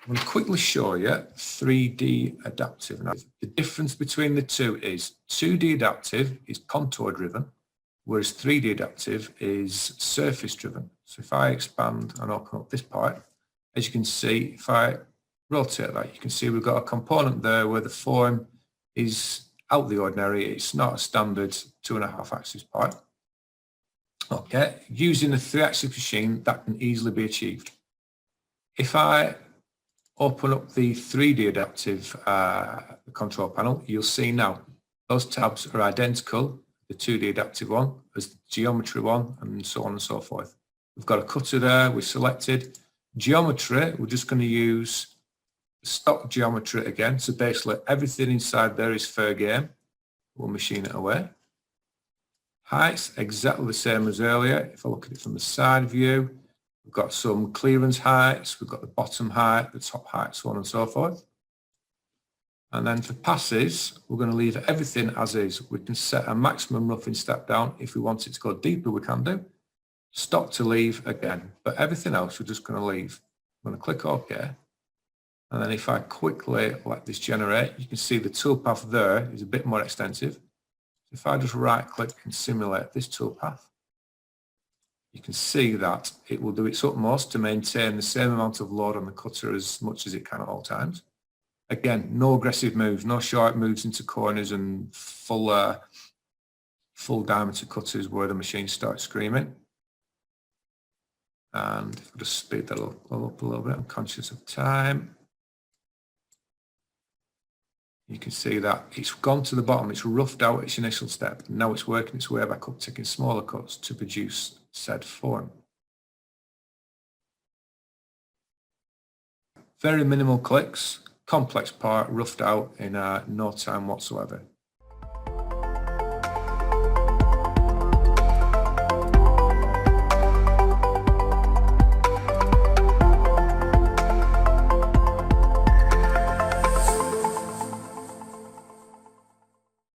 I'm going to quickly show you 3D adaptive. Now, the difference between the two is 2D adaptive is contour driven, whereas 3D adaptive is surface driven. So if I expand and open up this part, as you can see, if I rotate that, you can see we've got a component there where the form is out of the ordinary. It's not a standard 2.5 axis part. Okay, using a 3-axis machine, that can easily be achieved. If I open up the 3D adaptive control panel, you'll see now those tabs are identical, the 2D adaptive one as the geometry one, and so on and so forth. We've got a cutter there, we selected. Geometry, we're just going to use stock geometry again, so basically everything inside there is fair game. We'll machine it away. Heights, exactly the same as earlier. If I look at it from the side view, we've got some clearance heights, we've got the bottom height, the top height, so on and so forth. And then for passes, we're going to leave everything as is. We can set a maximum roughing step down. If we want it to go deeper, we can do. Stop to leave again, but everything else we're just going to leave. I'm going to click OK. And then if I quickly let this generate, you can see the toolpath there is a bit more extensive. If I just right click and simulate this toolpath, you can see that it will do its utmost to maintain the same amount of load on the cutter as much as it can at all times. Again, no aggressive moves, no sharp moves into corners and full diameter cutters where the machine starts screaming. And if I just speed that up a little bit, I'm conscious of time. You can see that it's gone to the bottom, it's roughed out its initial step, and now it's working its way back up, taking smaller cuts to produce said form. Very minimal clicks, complex part roughed out in no time whatsoever.